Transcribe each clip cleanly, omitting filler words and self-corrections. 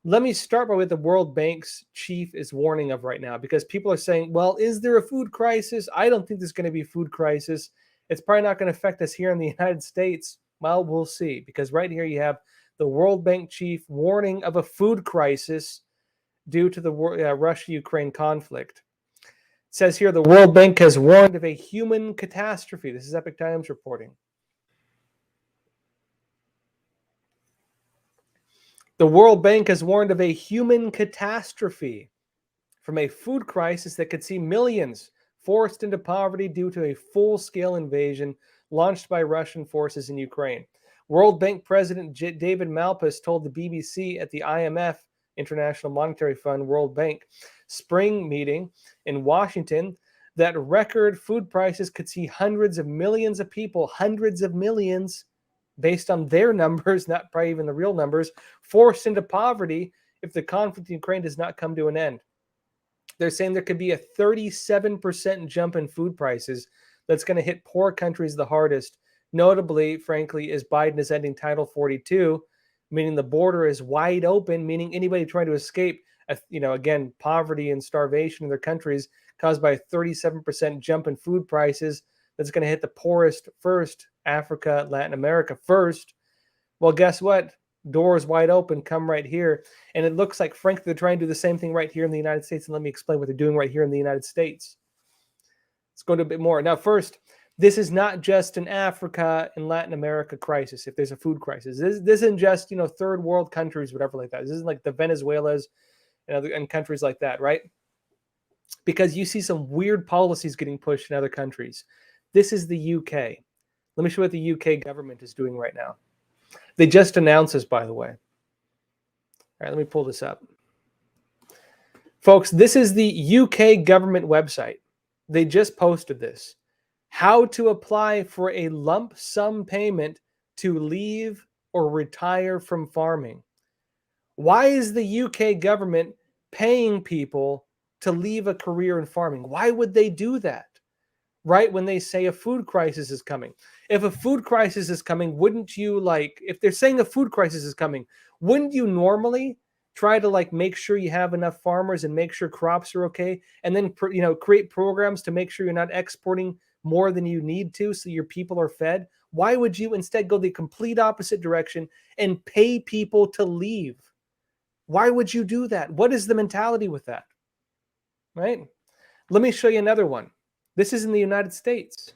Let me start by what the World Bank's chief is warning of right now, because people are saying, well, is there a food crisis? I don't think there's going to be a food crisis. It's probably not going to affect us here in the United States. Well, we'll see, because right here you have the World Bank chief warning of a food crisis due to the Russia-Ukraine conflict. It says here the World Bank has warned of a human catastrophe. This is Epoch Times reporting. The World Bank has warned of a human catastrophe from a food crisis that could see millions forced into poverty due to a full-scale invasion launched by Russian forces in Ukraine. World Bank President David Malpass told the BBC at the IMF, International Monetary Fund, World Bank, spring meeting in Washington that record food prices could see hundreds of millions of people, hundreds of millions, based on their numbers, not probably even the real numbers, forced into poverty if the conflict in Ukraine does not come to an end. They're saying there could be a 37% jump in food prices that's going to hit poor countries the hardest. Notably, frankly, is Biden is ending Title 42, meaning the border is wide open, meaning anybody trying to escape, again, poverty and starvation in their countries caused by a 37% jump in food prices that's going to hit the poorest first, Africa, Latin America first. Well, guess what? Doors wide open, come right here. And it looks like, frankly, they're trying to do the same thing right here in the United States. And let me explain what they're doing right here in the United States. Let's go to a bit more. Now, first, this is not just an Africa and Latin America crisis. If there's a food crisis, this isn't just, third world countries, whatever like that. This isn't like the Venezuelas and countries like that, right? Because you see some weird policies getting pushed in other countries. This is the UK. Let me show you what the UK government is doing right now. They just announced this, by the way. All right, let me pull this up. Folks, this is the UK government website. They just posted this. How to apply for a lump sum payment to leave or retire from farming. Why is the UK government paying people to leave a career in farming? Why would they do that? Right when they say a food crisis is coming. If a food crisis is coming, wouldn't you if they're saying a food crisis is coming, wouldn't you normally try to make sure you have enough farmers and make sure crops are okay, and then create programs to make sure you're not exporting more than you need to so your people are fed? Why would you instead go the complete opposite direction and pay people to leave? Why would you do that? What is the mentality with that? Right? Let me show you another one. This is in the United States.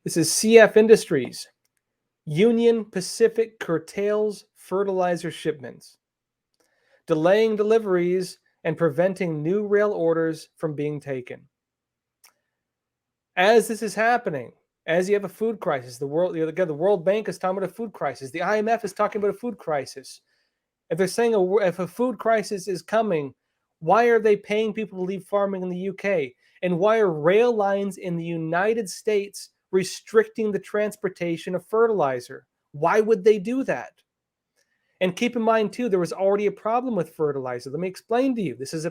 This is CF Industries. Union Pacific curtails fertilizer shipments, delaying deliveries and preventing new rail orders from being taken. As this is happening, as you have a food crisis, the World Bank is talking about a food crisis. The IMF is talking about a food crisis. If they're saying if a food crisis is coming, why are they paying people to leave farming in the UK? And why are rail lines in the United States restricting the transportation of fertilizer? Why would they do that? And keep in mind, too, there was already a problem with fertilizer. Let me explain to you. This is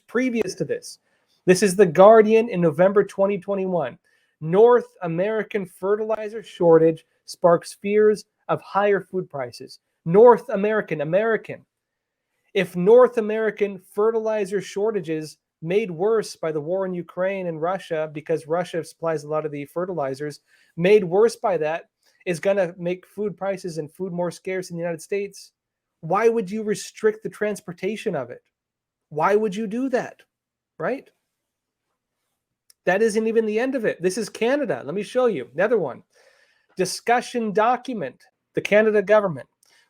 previous to this. This is The Guardian in November 2021. North American fertilizer shortage sparks fears of higher food prices. North American. If North American fertilizer shortages made worse by the war in Ukraine and Russia, because Russia supplies a lot of the fertilizers, made worse by that, is going to make food prices and food more scarce in the United States, why would you restrict the transportation of it? Why would you do that? Right? That isn't even the end of it. This is Canada. Let me show you. Another one. Discussion document. The Canada government.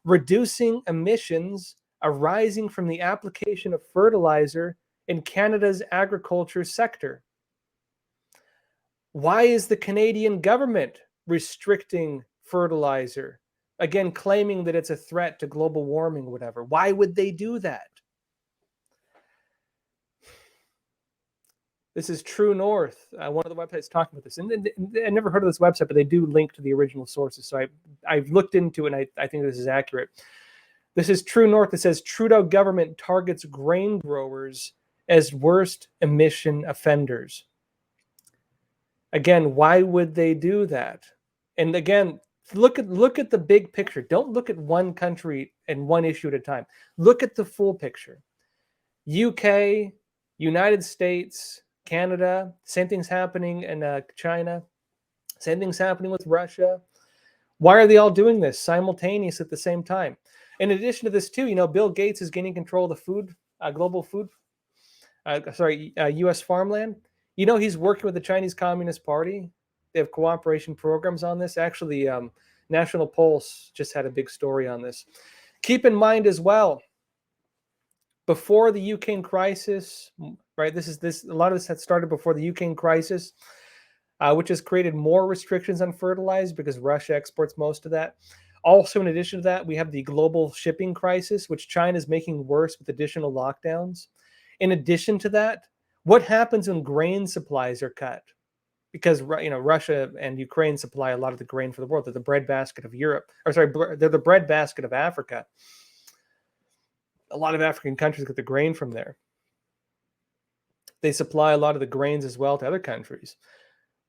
Reducing emissions arising from the application of fertilizer in Canada's agriculture sector. Why is the Canadian government restricting fertilizer? Again, claiming that it's a threat to global warming or whatever. Why would they do that? This is True North. One of the websites talking about this. And I never heard of this website, but they do link to the original sources. So I've looked into it, and I think this is accurate. This is True North. It says Trudeau government targets grain growers as worst emission offenders. Again, why would they do that? And again, look at the big picture. Don't look at one country and one issue at a time. Look at the full picture. UK, United States, Canada, same thing's happening in China, same thing's happening with Russia. Why are they all doing this simultaneous at the same time? In addition to this, too, Bill Gates is gaining control of the global food, U.S. farmland. He's working with the Chinese Communist Party. They have cooperation programs on this. Actually, National Pulse just had a big story on this. Keep in mind as well, before the Ukraine crisis, right? A lot of this had started before the Ukraine crisis, which has created more restrictions on fertilizer because Russia exports most of that. Also, in addition to that, we have the global shipping crisis, which China is making worse with additional lockdowns. In addition to that, what happens when grain supplies are cut? Because Russia and Ukraine supply a lot of the grain for the world. They're the breadbasket of Europe, they're the breadbasket of Africa. A lot of African countries get the grain from there. They supply a lot of the grains as well to other countries.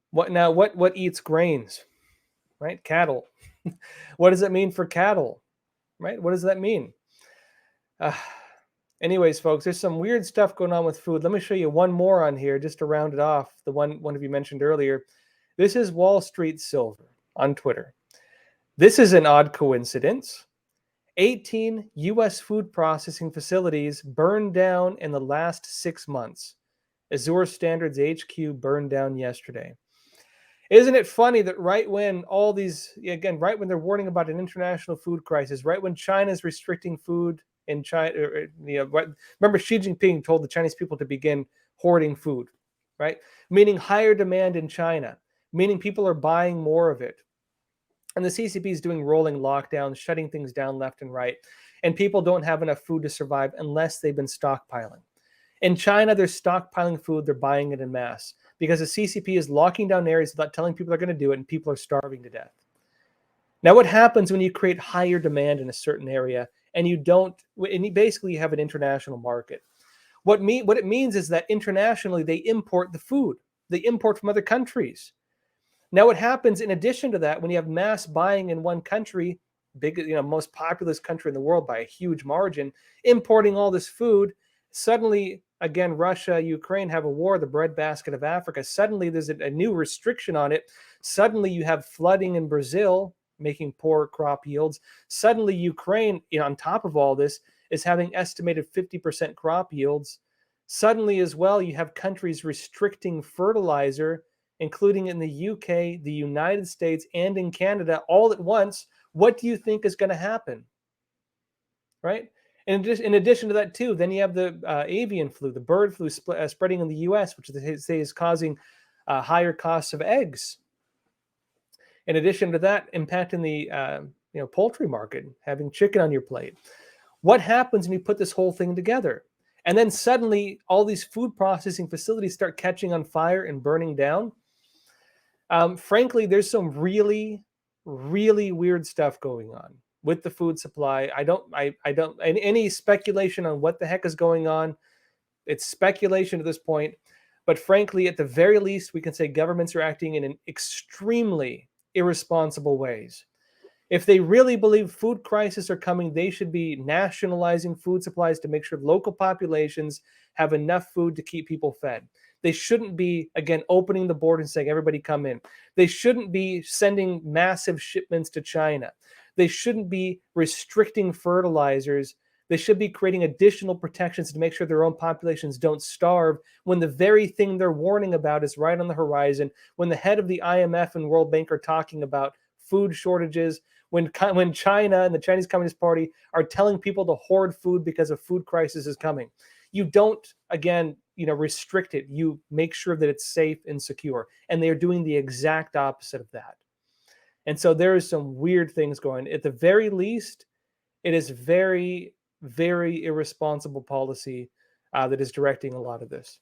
What eats grains? Right? Cattle. What does it mean for cattle? Right? What does that mean? Anyways, folks, there's some weird stuff going on with food. Let me show you one more on here just to round it off. The one of you mentioned earlier. This is Wall Street Silver on Twitter. This is an odd coincidence. 18 U.S. food processing facilities burned down in the last 6 months. Azure Standards HQ burned down yesterday. Isn't it funny that right when right when they're warning about an international food crisis, right when China's restricting food in China, remember Xi Jinping told the Chinese people to begin hoarding food, right? Meaning higher demand in China, meaning people are buying more of it. And the CCP is doing rolling lockdowns, shutting things down left and right. And people don't have enough food to survive unless they've been stockpiling. In China, they're stockpiling food, they're buying it en masse because the CCP is locking down areas without telling people they're going to do it, and people are starving to death. Now, what happens when you create higher demand in a certain area and you basically have an international market? What it means is that internationally they import the food. They import from other countries. Now, what happens in addition to that, when you have mass buying in one country, most populous country in the world by a huge margin, importing all this food, suddenly, again, Russia, Ukraine have a war, the breadbasket of Africa. Suddenly, there's a new restriction on it. Suddenly, you have flooding in Brazil, making poor crop yields. Suddenly, Ukraine, on top of all this, is having estimated 50% crop yields. Suddenly, as well, you have countries restricting fertilizer, including in the UK, the United States, and in Canada, all at once. What do you think is going to happen? Right? In addition to that, too, then you have the avian flu, the bird flu spreading in the U.S., which they say is causing higher costs of eggs. In addition to that, impacting the poultry market, having chicken on your plate. What happens when you put this whole thing together? And then suddenly, all these food processing facilities start catching on fire and burning down. Frankly, there's some really, really weird stuff going on with the food supply. Any speculation on what the heck is going on, it's speculation at this point. But frankly, at the very least, we can say governments are acting in an extremely irresponsible ways. If they really believe food crises are coming, they should be nationalizing food supplies to make sure local populations have enough food to keep people fed. They shouldn't be, again, opening the border and saying, everybody come in. They shouldn't be sending massive shipments to China. They shouldn't be restricting fertilizers. They should be creating additional protections to make sure their own populations don't starve when the very thing they're warning about is right on the horizon, when the head of the IMF and World Bank are talking about food shortages, when China and the Chinese Communist Party are telling people to hoard food because a food crisis is coming. You don't, again, restrict it. You make sure that it's safe and secure. And they are doing the exact opposite of that. And so there is some weird things going. At the very least, it is very, very irresponsible policy that is directing a lot of this.